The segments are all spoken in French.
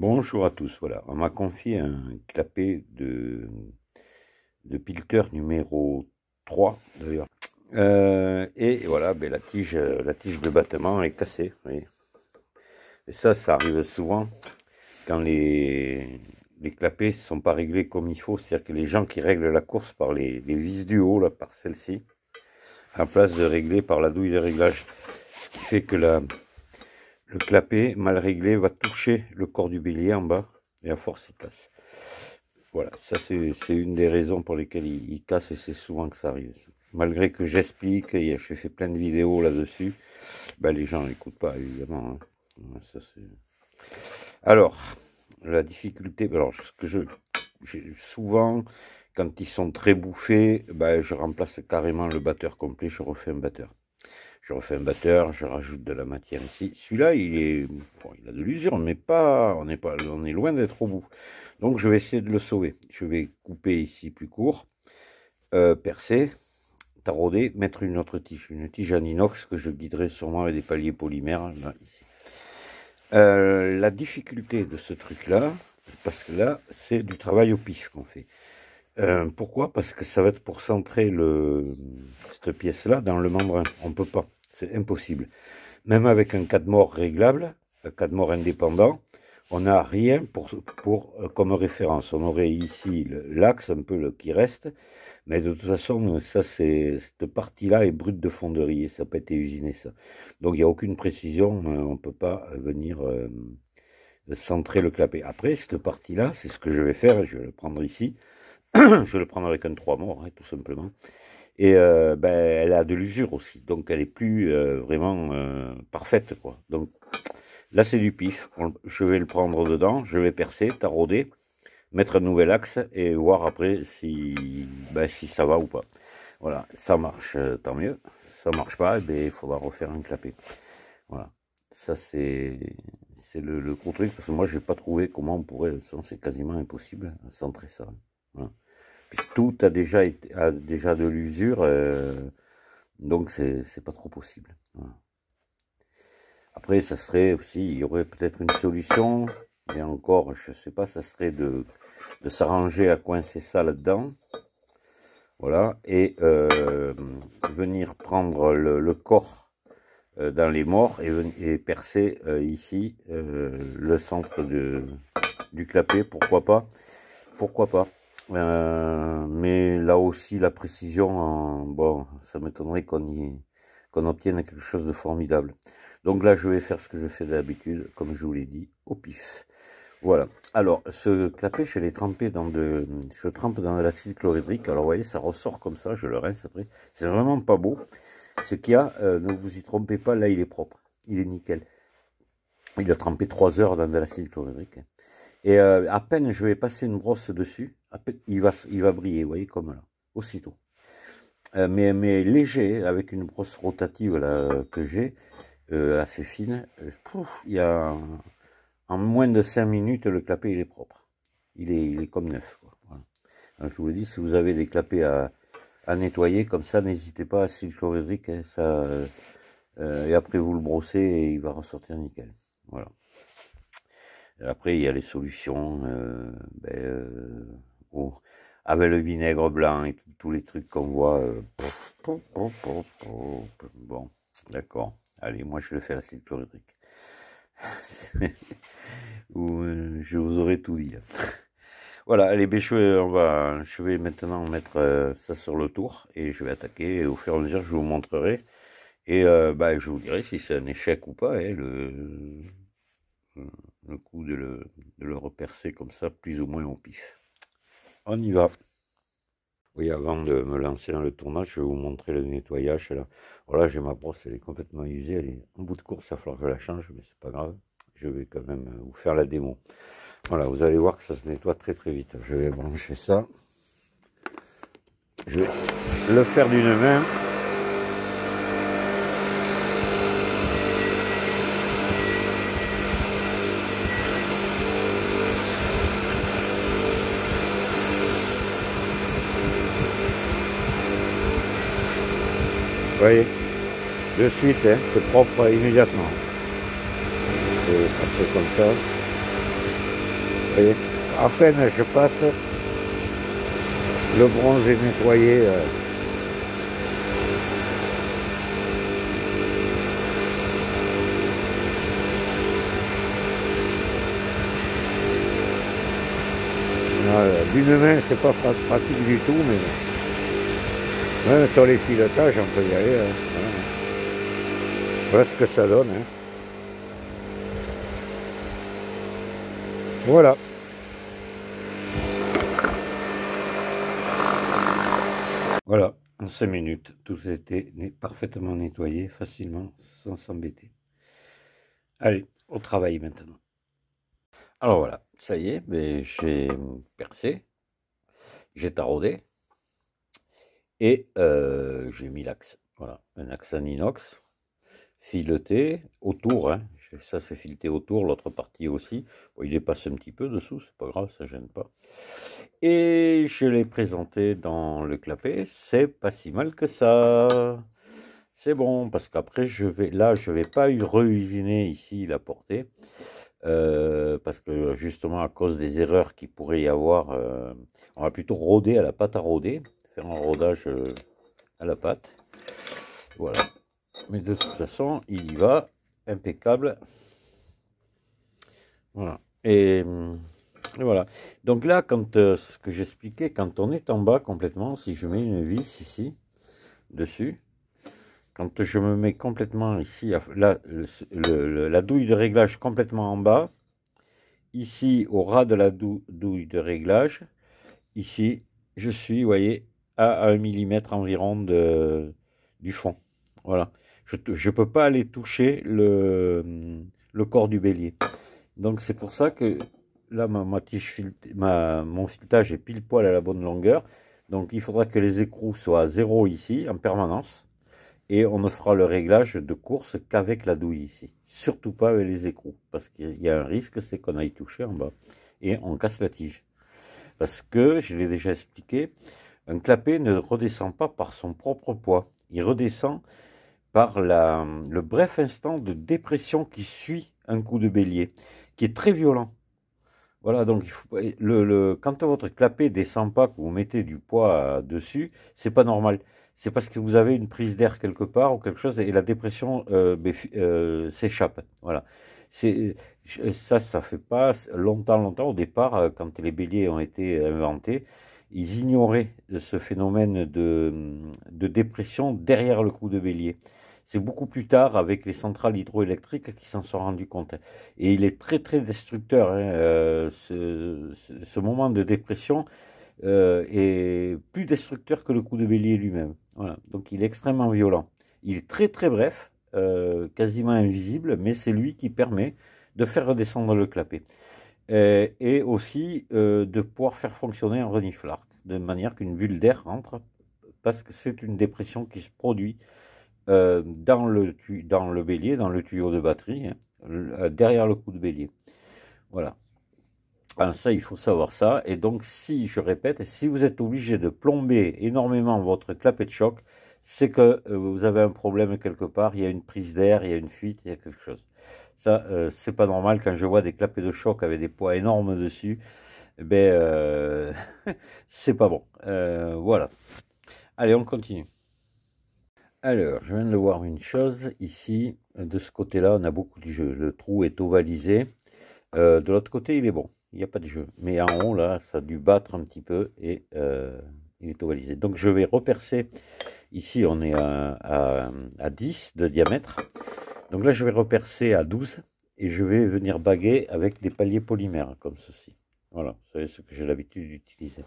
Bonjour à tous, voilà, on m'a confié un clapet de Pilter numéro 3 d'ailleurs. Et voilà, ben, la tige de battement est cassée, vous voyez. Et ça arrive souvent quand les clapets ne sont pas réglés comme il faut, c'est-à-dire que les gens qui règlent la course par les vis du haut, là, par celle-ci, à place de régler par la douille de réglage, ce qui fait que le clapet mal réglé va toucher le corps du bélier en bas, et à force il casse. Voilà, ça c'est une des raisons pour lesquelles il casse, et c'est souvent que ça arrive. Malgré que j'explique, j'ai fait plein de vidéos là-dessus, ben, les gens n'écoutent pas évidemment. Hein. Ça, alors, la difficulté, alors ce que souvent, quand ils sont très bouffés, ben, je remplace carrément le batteur complet, je refais un batteur. Je rajoute de la matière ici. Celui-là, bon, il a de l'usure, mais on est loin d'être au bout. Donc, je vais essayer de le sauver. Je vais couper ici plus court, percer, tarauder, mettre une autre tige, une tige en inox que je guiderai sûrement avec des paliers polymères, là, ici. La difficulté de ce truc-là, parce que là, c'est du travail au pif qu'on fait. Pourquoi? Parce que ça va être pour centrer cette pièce-là dans le membrin. On peut pas, c'est impossible. Même avec un cadre-mort réglable, un cadre-mort indépendant, on n'a rien comme référence. On aurait ici l'axe un peu qui reste, mais de toute façon, ça cette partie-là est brute de fonderie, ça n'a pas été usiné ça. Donc il n'y a aucune précision, on ne peut pas venir centrer le clapet. Après, cette partie-là, c'est ce que je vais faire, je vais le prendre ici. Je vais le prendre avec un 3 morts, hein, tout simplement. Et ben, elle a de l'usure aussi, donc elle est plus vraiment parfaite, quoi. Donc là, c'est du pif. Je vais le prendre dedans, je vais percer, tarauder, mettre un nouvel axe et voir après si ça va ou pas. Voilà, ça marche, tant mieux. Ça marche pas, eh ben, il faudra refaire un clapet. Voilà, ça c'est le gros truc, parce que moi, j'ai pas trouvé comment on pourrait, c'est quasiment impossible à centrer ça. Voilà. Puisque tout a déjà de l'usure, donc c'est pas trop possible. Voilà. Après, ça serait aussi, il y aurait peut-être une solution, et encore, je sais pas, ça serait de s'arranger à coincer ça là-dedans, voilà, et venir prendre le corps dans les morts et percer ici le centre du clapet, pourquoi pas. Mais là aussi, la précision, bon, ça m'étonnerait qu'on obtienne quelque chose de formidable. Donc là, je vais faire ce que je fais d'habitude, comme je vous l'ai dit, au pif. Voilà. Alors, ce clapet, je l'ai trempé je trempe dans de l'acide chlorhydrique. Alors, vous voyez, ça ressort comme ça, je le rince après. C'est vraiment pas beau. Ce qu'il y a, ne vous y trompez pas, là, il est propre. Il est nickel. Il a trempé 3 heures dans de l'acide chlorhydrique. Et à peine je vais passer une brosse dessus, à peine, il va briller, vous voyez, comme là, aussitôt. Mais léger, avec une brosse rotative là, que j'ai, assez fine, il y a en moins de 5 minutes, le clapet il est propre. Il est comme neuf, quoi. Voilà. Alors, je vous le dis, si vous avez des clapets à nettoyer comme ça, n'hésitez pas à acide chlorhydrique, hein, ça, et après vous le brossez et il va ressortir nickel. Voilà. Après, il y a les solutions avec le vinaigre blanc et tous les trucs qu'on voit. Bon, d'accord. Allez, moi, je le fais à l'acide chlorhydrique. Je vous aurai tout dit. Voilà, allez, je vais maintenant mettre ça sur le tour et je vais attaquer. Et au fur et à mesure, je vous montrerai. Et je vous dirai si c'est un échec ou pas, hein, le coup de le repercer comme ça, plus ou moins au pif. On y va. Oui, avant de me lancer dans le tournage, je vais vous montrer le nettoyage. Là, voilà, j'ai ma brosse, elle est complètement usée, elle est en bout de course, il va falloir que je la change, mais c'est pas grave. Je vais quand même vous faire la démo. Voilà, vous allez voir que ça se nettoie très très vite. Je vais brancher ça. Je vais le faire d'une main. Vous voyez, de suite, hein, c'est propre immédiatement. Ça fait comme ça. Et à peine je passe, le bronze est nettoyé. D'une main, c'est pas pratique du tout, mais même sur les filetages, on peut y aller. Hein. Voilà ce que ça donne. Hein. Voilà. Voilà, en 5 minutes, tout a été parfaitement nettoyé, facilement, sans s'embêter. Allez, au travail maintenant. Alors voilà, ça y est, j'ai percé, j'ai taraudé et j'ai mis l'axe. Voilà, un axe en inox, fileté autour, hein. Ça c'est fileté autour, l'autre partie aussi. Bon, il dépasse un petit peu dessous, c'est pas grave, ça gêne pas. Et je l'ai présenté dans le clapet, c'est pas si mal que ça. C'est bon, parce qu'après je vais pas reusiner ici la portée. Parce que justement à cause des erreurs qu'il pourrait y avoir, on va plutôt roder à la pâte à roder, faire un rodage à la pâte. Voilà. Mais de toute façon, il y va impeccable. Voilà. Et voilà. Donc là, quand ce que j'expliquais, quand on est en bas complètement, si je mets une vis ici, dessus, quand je me mets complètement ici, là, la douille de réglage complètement en bas, ici au ras de la douille de réglage, ici, je suis, vous voyez, à 1 mm environ du fond. Voilà. Je ne peux pas aller toucher le corps du bélier. Donc c'est pour ça que là, mon filetage est pile poil à la bonne longueur. Donc il faudra que les écrous soient à 0 ici, en permanence. Et on ne fera le réglage de course qu'avec la douille ici. Surtout pas avec les écrous. Parce qu'il y a un risque, c'est qu'on aille toucher en bas. Et on casse la tige. Parce que, je l'ai déjà expliqué, un clapet ne redescend pas par son propre poids. Il redescend par le bref instant de dépression qui suit un coup de bélier, qui est très violent. Voilà, donc il faut, quand votre clapet descend pas, que vous mettez du poids dessus, c'est pas normal. C'est parce que vous avez une prise d'air quelque part ou quelque chose et la dépression s'échappe. Voilà. Ça fait pas longtemps au départ, quand les béliers ont été inventés, ils ignoraient ce phénomène de dépression derrière le coup de bélier. C'est beaucoup plus tard, avec les centrales hydroélectriques, qu'ils s'en sont rendus compte. Et il est très très destructeur. Hein, ce moment de dépression est plus destructeur que le coup de bélier lui-même. Voilà. Donc il est extrêmement violent. Il est très très bref, quasiment invisible, mais c'est lui qui permet de faire redescendre le clapet. Et aussi de pouvoir faire fonctionner un reniflard, de manière qu'une bulle d'air rentre, parce que c'est une dépression qui se produit dans le bélier, dans le tuyau de batterie, hein, derrière le coup de bélier. Voilà. Alors ça, il faut savoir ça. Et donc, je répète, si vous êtes obligé de plomber énormément votre clapet de choc, c'est que vous avez un problème quelque part, il y a une prise d'air, il y a une fuite, il y a quelque chose. Ça, c'est pas normal. Quand je vois des clapets de choc avec des poids énormes dessus, ben, c'est pas bon. Voilà. Allez, on continue. Alors, je viens de voir une chose, ici, de ce côté-là, on a beaucoup de jeu. Le trou est ovalisé. De l'autre côté, il est bon, il n'y a pas de jeu. Mais en haut, là, ça a dû battre un petit peu et il est ovalisé. Donc, je vais repercer. Ici, on est à 10 de diamètre. Donc là, je vais repercer à 12 et je vais venir baguer avec des paliers polymères, comme ceci. Voilà, vous savez ce que j'ai l'habitude d'utiliser.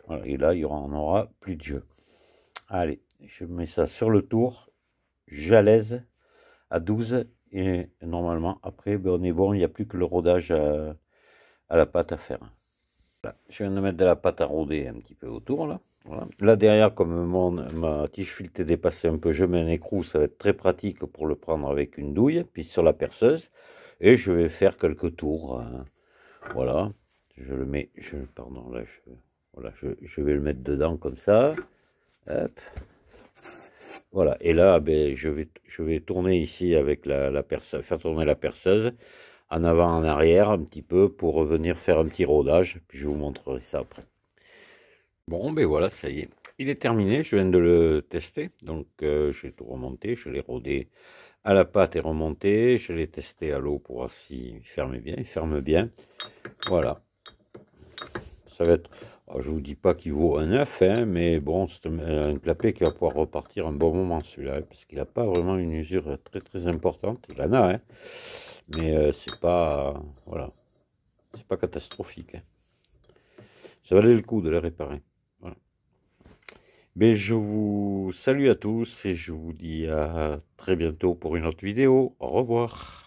Voilà, et là, on aura plus de jeu. Allez, je mets ça sur le tour, j'alaise à 12 et normalement après on est bon, il n'y a plus que le rodage à la pâte à faire. Voilà. Je viens de mettre de la pâte à roder un petit peu autour là. Voilà. Là derrière, comme ma tige filetée dépassée un peu, je mets un écrou, ça va être très pratique pour le prendre avec une douille, puis sur la perceuse, et je vais faire quelques tours. Voilà, je le mets, pardon, là, je vais le mettre dedans comme ça. Hop. Voilà, et là, ben, je vais tourner ici avec la perceuse, faire tourner la perceuse en avant, en arrière, un petit peu, pour revenir faire un petit rodage, puis je vous montrerai ça après. Bon, ben voilà, ça y est. Il est terminé, je viens de le tester, donc j'ai tout remonté, je l'ai rodé à la pâte et remonté, je l'ai testé à l'eau pour voir s'il fermait bien, il ferme bien, voilà. Ça va être, alors, je vous dis pas qu'il vaut un 9, hein, mais bon, c'est un clapet qui va pouvoir repartir un bon moment celui-là, hein, parce qu'il n'a pas vraiment une usure très très importante, il en a, hein, mais c'est pas, voilà, c'est pas catastrophique, hein. Ça valait le coup de le réparer. Voilà. Mais je vous salue à tous et je vous dis à très bientôt pour une autre vidéo. Au revoir.